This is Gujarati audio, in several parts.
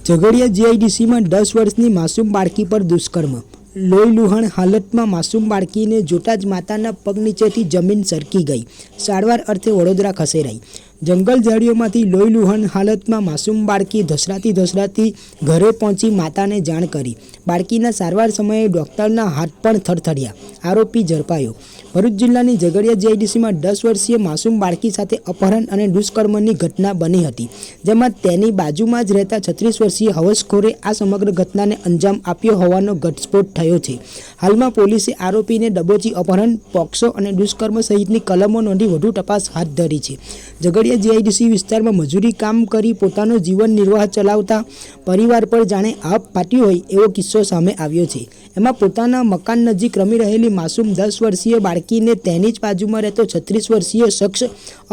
ઝઘડિયા જીઆઈડીસીમાં 10 વર્ષની માસૂમ બાળકી પર દુષ્કર્મ. લોહીલુહાણ હાલતમાં માસૂમ બાળકીને જોતા જ માતાના પગ નીચેથી જમીન સરકી ગઈ. સારવાર અર્થે વડોદરા ખસેડાઈ. જંગલ ઝાડીઓમાંથી લોહીલુહાણ હાલતમાં માસૂમ બાળકી ધસડાતી ઘરે પહોંચી માતાને જાણ કરી. બાળકીના સારવાર સમયે ડોક્ટરના હાથ પણ થરથડ્યા. આરોપી ઝડપાયો. ભરૂચ જિલ્લાની ઝઘડિયા જીઆઈડીસીમાં 10 વર્ષીય માસૂમ બાળકી સાથે અપહરણ અને દુષ્કર્મની ઘટના બની હતી, જેમાં તેની બાજુમાં જ રહેતા 36 વર્ષીય હવસખોરે આ સમગ્ર ઘટનાને અંજામ આપ્યો હોવાનો ઘટસ્ફોટ થયો છે. હાલમાં પોલીસે આરોપીને દબોચી અપહરણ, પોક્સો અને દુષ્કર્મ સહિતની કલમો નોંધી વધુ તપાસ હાથ ધરી છે. ઝઘડિયા જીઆઈડીસી વિસ્તારમાં મજૂરી કામ કરી પોતાનો જીવન નિર્વાહ ચલાવતા પરિવાર પર જાણે આપ ફાટ્યું હોય એવો કિસ્સો સામે આવ્યો છે. એમાં પોતાના મકાન નજીક રમી રહેલી માસૂમ 10 વર્ષીય બાળકીને તેની જ બાજુમાં રહેતો 36 વર્ષીય શખ્સ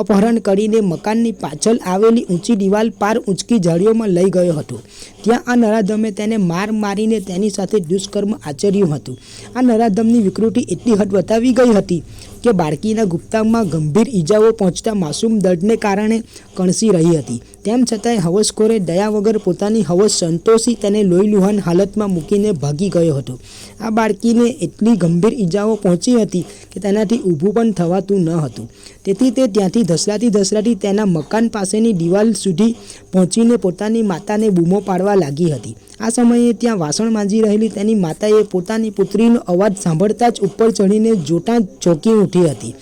અપહરણ કરીને મકાનની પાછળ આવેલી ઊંચી દિવાલ પાર ઊંચકી ઝાડીઓમાં લઈ ગયો હતો. ત્યાં આ નરાધમે તેને મારીને તેની સાથે દુષ્કર્મ આચર્યું હતું. આ નરાધમની વિકૃતિ એટલી હદ વટાવી ગઈ હતી કે બાળકીના ગુપ્તાંગમાં ગંભીર ઈજાઓ પહોંચતા માસૂમ દર્દને કારણે કણસી રહી હતી. તેમ છતાંય હવસખોરે દયા વગર પોતાની હવસ સંતોષી તેને લોહીલુહાણ હાલતમાં મૂકીને ભાગી ગયો હતો. આ બાળકીને એટલી ગંભીર ઈજાઓ પહોંચી હતી કે તેનાથી ઊભું પણ થવાતું ન હતું. તેથી તે ત્યાંથી ધસડાતી તેના મકાન પાસેની દિવાલ સુધી પહોંચીને પોતાની માતાને બૂમો પાડવા લાગી હતી. આ સમયે ત્યાં વાસણ માંજી રહેલી તેની માતાએ પોતાની પુત્રીનો અવાજ સાંભળતા જ ઉપર ચડીને જોતાં ચોંકી ઉઠી હતી.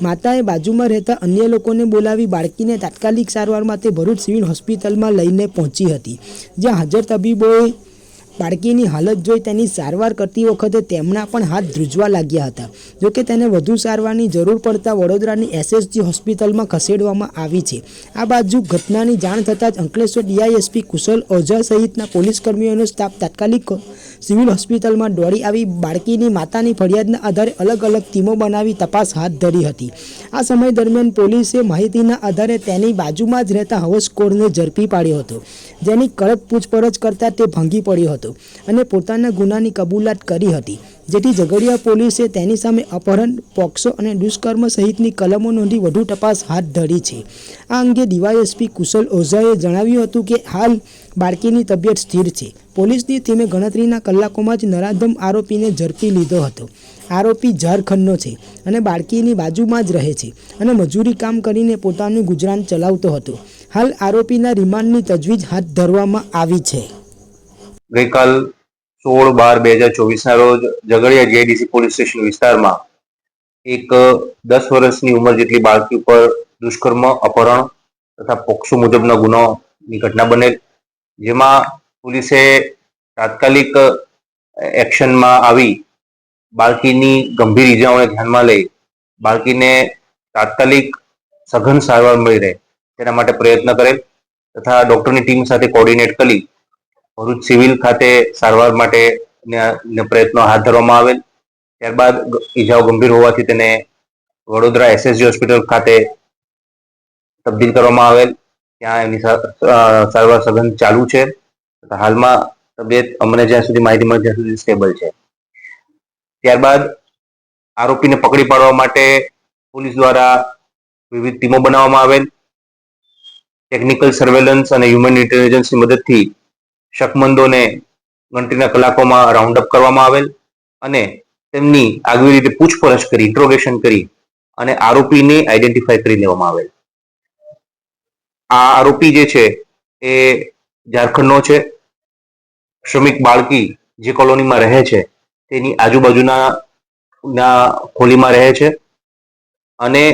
માતાએ બાજુમાં રહેતા અન્ય લોકોને બોલાવી બાળકીને તાત્કાલિક સારવાર માટે ભરૂચ સિવિલ હોસ્પિટલમાં લઈને પહોંચી હતી, જ્યાં હાજર તબીબોએ બાળકીની હાલત જોઈ તેની સારવાર કરતી વખતે તેમના પણ હાથ ધ્રુજવા લાગ્યા હતા. જોકે તેને વધુ સારવારની જરૂર પડતા વડોદરાની એસએસજી હોસ્પિટલમાં ખસેડવામાં આવી છે. આ બાજુ ઘટનાની જાણ થતાં જ અંકલેશ્વર ડીઆઈએસપી કુશલ ઓઝા સહિતના પોલીસ કર્મીઓનો સ્ટાફ તાત્કાલિક સિવિલ હોસ્પિટલમાં દોડી આવી બાળકીની માતાની ફરિયાદના આધારે અલગ અલગ ટીમો બનાવી તપાસ હાથ ધરી હતી. આ સમય દરમિયાન પોલીસે માહિતીના આધારે તેની બાજુમાં જ રહેતા હવસખોરને ઝડપી પાડ્યો હતો, જેની કડક પૂછપરછ કરતા તે ભાંગી પડ્યો હતો અને પોતાના ગુનાની કબૂલાત કરી હતી, જેથી ઝઘડિયા પોલીસે તેની સામે અપહરણ, પોક્સો અને દુષ્કર્મ સહિતની કલમો નોંધી વધુ તપાસ હાથ ધરી છે. આ અંગે ડીવાયએસપી કુશલ ઓઝાએ જણાવ્યું હતું કે હાલ બાળકીની તબિયત સ્થિર છે. પોલીસની ટીમે ગણતરીના કલાકોમાં જ નરાધમ આરોપીને ઝડપી લીધો હતો. આરોપી ઝારખંડનો છે અને બાળકીની બાજુમાં જ રહે છે અને મજૂરી કામ કરીને પોતાનું ગુજરાન ચલાવતો હતો. હાલ આરોપીના રિમાન્ડની તજવીજ હાથ ધરવામાં આવી છે. ગઈકાલ 16/12/2024 ના રોજ ઝઘડિયા જીઆઈડીસી પોલીસ સ્ટેશન વિસ્તારમાં એક 10 વર્ષની ઉંમર જેટલી બાળકી ઉપર દુષ્કર્મ, અપહરણ તથા પોક્સો મુજબના ગુનાની ઘટના બનેલ, જેમાં પોલીસે તાત્કાલિક એક્શનમાં આવી બાળકીની ગંભીર ઈજાઓને ધ્યાનમાં લઈ બાળકીને તાત્કાલિક સઘન સારવાર મળી રહે તેના માટે પ્રયત્ન કરેલ તથા ડોક્ટરની ટીમ સાથે કોર્ડિનેટ કરી ભરૂચ સિવિલ ખાતે સારવાર માટે પ્રયત્નો હાથ ધરવામાં આવેલ. ત્યારબાદ ઈજાઓ ગંભીર હોવાથી તેને વડોદરા એસએસજી હોસ્પિટલ ખાતે તબદીલ કરવામાં આવેલ. ત્યાં એની સારવાર સઘન ચાલુ છે. હાલમાં તબિયત અમને જ્યાં સુધી માહિતી મળે ત્યાં સુધી સ્ટેબલ છે. ત્યારબાદ આરોપીને પકડી પાડવા માટે પોલીસ દ્વારા વિવિધ ટીમો બનાવવામાં આવેલ. ટેકનિકલ સર્વેલન્સ અને હ્યુમન ઇન્ટેલિજન્સની મદદથી શકમંદોને ગણતરીના કલાકોમાં રાઉન્ડ અપ કરવામાં આવેલ અને તેમની આગવી રીતે પૂછપરછ કરી, ઇન્ટ્રોગેશન કરી અને આરોપીને આઈડેન્ટિફાઈ કરી લેવામાં આવેલ. આ આરોપી જે છે એ ઝારખંડનો છે. શ્રમિક બાળકી જે કોલોનીમાં રહે છે તેની આજુબાજુના ખોલીમાં રહે છે અને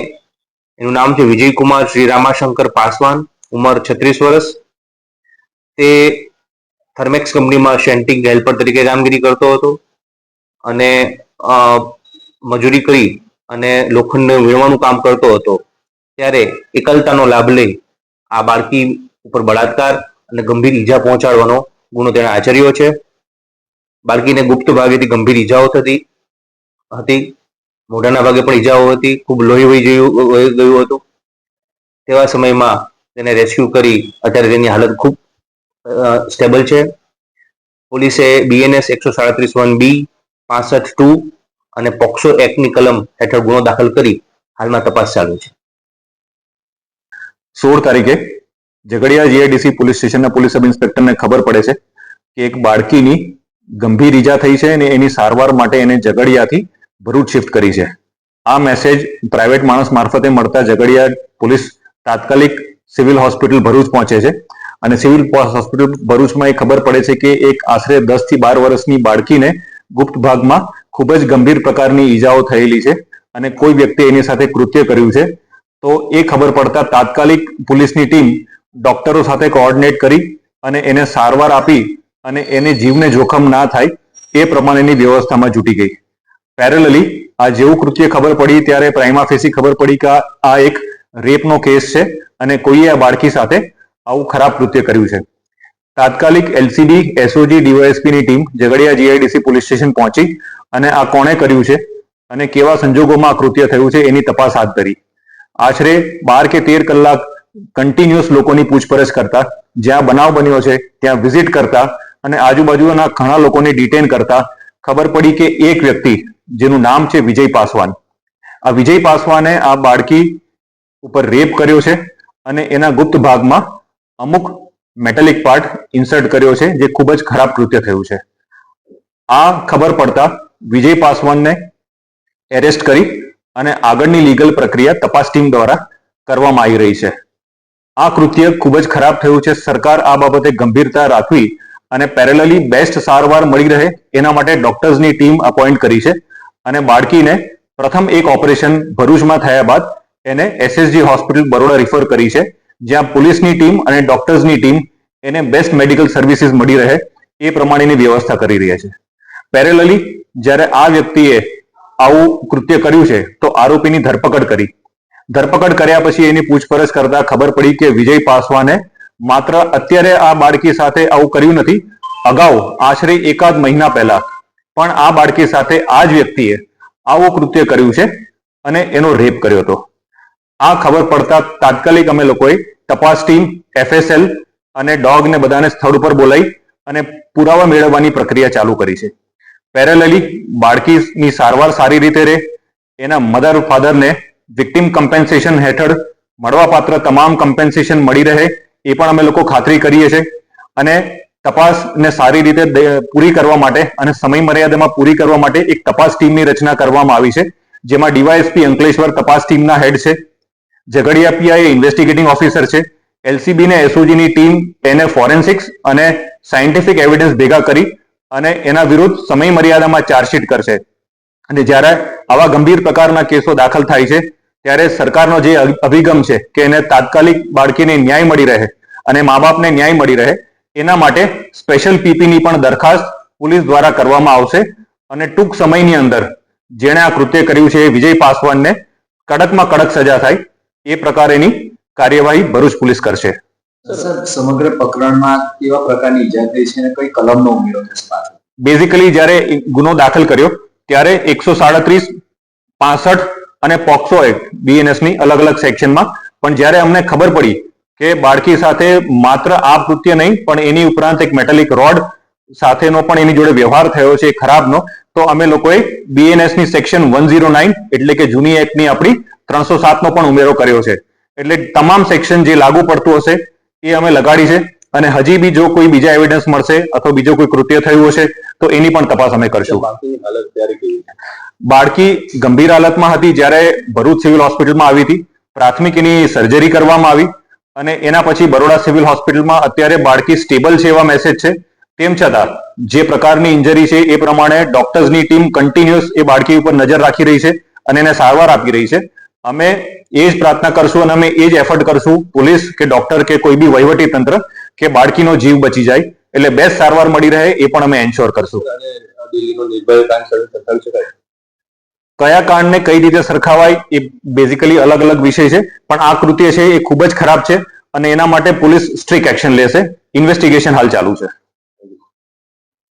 એનું નામ છે વિજયકુમાર શ્રી રામાશંકર પાસવાન, ઉંમર 36 વર્ષ. તે થર્મેક્સ કંપનીમાં શેન્ટિંગ હેલ્પર તરીકે કામગીરી કરતો હતો અને મજૂરી કરી અને લોખંડ વીણવાનું કામ કરતો હતો. ત્યારે એકલતાનો લાભ લઈ આ બાળકી ઉપર બળાત્કાર અને ગંભીર ઈજા પહોંચાડવાનો ગુનો તેણે આચર્યો છે. બાળકીને ગુપ્ત ભાગેથી ગંભીર ઈજાઓ થતી હતી, મોઢાના ભાગે પણ ઈજાઓ હતી, ખૂબ લોહી વહી ગયું હતું. તેવા સમયમાં તેને રેસ્ક્યુ કરી અત્યારે તેની હાલત ખૂબ સ્ટેબલ છે. પોલીસે BNS 137(1)B, 65(2) અને પોક્સો એક્ટની કલમ હેઠળ ગુનો દાખલ કરી હાલમાં તપાસ ચાલુ છે. 16 તારીખે ઝઘડિયા જીઆઈડીસી પોલીસ સ્ટેશનના પોલીસ સબ ઇન્સ્પેક્ટરને ખબર પડે છે કે એક બાળકીની ગંભીર ઈજા થઈ છે અને એની સારવાર માટે એને ઝઘડિયાથી ભરૂચ શિફ્ટ કરી છે. આ મેસેજ પ્રાઇવેટ માણસ મારફતે મળતા ઝઘડિયા પોલીસ તાત્કાલિક સિવિલ હોસ્પિટલ ભરૂચ પહોંચે છે અને સિવિલ હોસ્પિટલ ભરૂચમાં એ ખબર પડે છે કે એક આશરે 10 થી 12 વર્ષની બાળકીને ગુપ્ત ભાગમાં ખૂબ જ ગંભીર પ્રકારની ઈજાઓ થયેલી છે અને કોઈ વ્યક્તિ એની સાથે કૃત્ય કર્યું છે. તો એ ખબર પડતા તાત્કાલિક પોલીસની ટીમ ડોક્ટરો સાથે કોઓર્ડિનેટ કરી અને એને સારવાર આપી અને એને જીવને જોખમ ના થાય એ પ્રમાણેની વ્યવસ્થામાં જૂટી ગઈ. પેરેલલી આ જેવું કૃત્ય ખબર પડી ત્યારે પ્રાઇમા ફેસી ખબર પડી કે આ એક રેપનો કેસ છે અને કોઈએ આ બાળકી સાથે આવું ખરાબ કૃત્ય કર્યું છે. તાત્કાલિક એલસીબી, એસઓજી, ડીવાયએસપી ની team Jhagadia GIDC police station પહોંચી અને આ કોણે કર્યું છે અને કેવા સંજોગોમાં આ કૃત્ય થયું છે એની તપાસ હાથ ધરી. આશરે 12 કે 13 કલાક કન્ટિન્યુઅસ લોકોની પૂછપરછ કરતા, જ્યાં બનાવ બન્યો છે ત્યાં વિઝિટ કરતા અને આજુબાજુના ઘણા લોકોને ડિટેન કરતા ખબર પડી કે એક વ્યક્તિ જેનું નામ છે વિજય પાસવાન, આ વિજય પાસવાને આ બાળકી ઉપર રેપ કર્યો છે અને એના ગુપ્ત ભાગમાં અમુક મેટાલિક પાર્ટ ઇન્સર્ટ કર્યો છે, જે ખૂબ જ ખરાબ કૃત્ય થયું છે. આ ખબર પડતા વિજય પાસવાનને એરેસ્ટ કરી અને આગળની લીગલ પ્રક્રિયા તપાસ ટીમ દ્વારા કરવામાં આવી રહી છે. આ કૃત્ય ખૂબ જ ખરાબ થયું છે. સરકાર આ બાબતે ગંભીરતા રાખવી અને પેરેલલી બેસ્ટ સારવાર મળી રહે એના માટે ડોક્ટર્સની ટીમ અપોઇન્ટ કરી છે અને બાળકીને પ્રથમ એક ઓપરેશન ભરૂચમાં થયા બાદ એને એસએસજી હોસ્પિટલ બરોડા રિફર કરી છે, જ્યાં પોલીસની ટીમ અને ડોક્ટર્સની ટીમ એને બેસ્ટ મેડિકલ સર્વિસીસ મળી રહે એ પ્રમાણેની વ્યવસ્થા કરી રહ્યા છે. પેરેલલી જ્યારે આ વ્યક્તિએ આવું કૃત્ય કર્યું છે તો આરોપીની ધરપકડ કરી. ધરપકડ કર્યા પછી એની પૂછપરછ કરતા ખબર પડી કે વિજય પાસવાને માત્ર અત્યારે આ બાળકી સાથે આવું કર્યું નથી, અગાઉ આશરે 1 મહિના પહેલા પણ આ બાળકી સાથે આ જ વ્યક્તિએ આવું કૃત્ય કર્યું છે અને એનો રેપ કર્યો હતો. આ ખબર પડતા તાત્કાલિક અમે લોકોએ તપાસ ટીમ, એફએસએલ અને ડોગને બધાને સ્થળ ઉપર બોલાવી અને પુરાવા મેળવવાની પ્રક્રિયા ચાલુ કરી છે. પેરેલલી બાળકીની સારવાર સારી રીતે રહે, એના મધર ફાધરને વિક્ટિમ કમ્પેન્સેશન હેઠળ મળવાપાત્ર તમામ કમ્પેન્સેશન મળી રહે એ પણ અમે લોકો ખાતરી કરીએ છીએ અને તપાસને સારી રીતે પૂરી કરવા માટે અને સમય મર્યાદામાં પૂરી કરવા માટે એક તપાસ ટીમની રચના કરવામાં આવી છે, જેમાં ડીવાયએસપી અંકલેશ્વર તપાસ ટીમના હેડ છે, ઝઘડિયા પીઆઈ ઇન્વેસ્ટિગેટિંગ ઓફિસર છે, એલસીબી ને એસઓજીની ટીમ એને ફોરેન્સિક્સ અને સાયન્ટિફિક એવિડન્સ ભેગા કરી અને એના વિરુદ્ધ સમય મર્યાદામાં ચાર્જશીટ કરશે. અને જ્યારે આવા ગંભીર પ્રકારના કેસો દાખલ થાય છે ત્યારે સરકારનો જે અભિગમ છે કે એને તાત્કાલિક બાળકીને ન્યાય મળી રહે અને મા બાપને ન્યાય મળી રહે એના માટે સ્પેશિયલ પીપીની પણ દરખાસ્ત પોલીસ દ્વારા કરવામાં આવશે અને ટૂંક સમયની અંદર જેણે આ કૃત્ય કર્યું છે એ વિજય પાસવાનને કડકમાં કડક સજા થાય એ પ્રકારેની કાર્યવાહી ભરૂચ પોલીસ કરશે. સર, સમગ્ર પ્રકરણમાં કેવા પ્રકારની ઈજા થઈ છે અને કઈ કલમનો ઉમેરો થશે? બેઝિકલી જ્યારે ગુનો દાખલ કર્યો ત્યારે 137, 65 અને પોક્સો એક્ટ બીએનએસની અલગ અલગ સેક્શનમાં, પણ જ્યારે અમને ખબર પડી કે બાળકી સાથે માત્ર આ કૃત્ય નહીં પણ એની ઉપરાંત એક મેટાલિક રોડ સાથેનો પણ એની જોડે વ્યવહાર થયો છે ખરાબનો, તો અમે લોકોએ બીએનએસની સેક્શન 109 એટલે કે જૂની એક્ટની આપણી 307 નો પણ ઉમેરો કર્યો છે. એટલે તમામ સેક્શન જે લાગુ પડતું હશે એ અમે લગાડી છે અને હજી બી જો કોઈ બીજા એવિડન્સ મળશે અથવા બીજો કોઈ કૃત્ય થયું હશે તો એની પણ તપાસ અમે કરશું. બાળકી ગંભીર હાલતમાં હતી જ્યારે ભરૂચ સિવિલ હોસ્પિટલમાં આવી હતી. પ્રાથમિક એની સર્જરી કરવામાં આવી અને એના પછી બરોડા સિવિલ હોસ્પિટલમાં અત્યારે બાળકી સ્ટેબલ છે એવા મેસેજ છે. તેમ છતાં જે પ્રકારની ઇન્જરી છે એ પ્રમાણે ડોક્ટર્સની ટીમ કન્ટિન્યુઅસ એ બાળકી ઉપર નજર રાખી રહી છે અને એને સારવાર આપી રહી છે. અમે એ જ પ્રાર્થના કરશું અને અમે એ જ એફર્ટ કરશું, પોલીસ કે ડોક્ટર કે કોઈ બી વહીવટી તંત્ર, કે બાળકીનો જીવ બચી જાય એટલે બેસ્ટ સારવાર મળી રહે એ પણ અમે એન્શ્યોર કરશું. કયા કાંડને કઈ રીતે સરખાવાય એ બેઝિકલી અલગ અલગ વિષય છે, પણ આ કૃત્ય છે એ ખૂબ જ ખરાબ છે અને એના માટે પોલીસ સ્ટ્રિક્ટ એક્શન લેશે. ઇન્વેસ્ટિગેશન હાલ ચાલુ છે.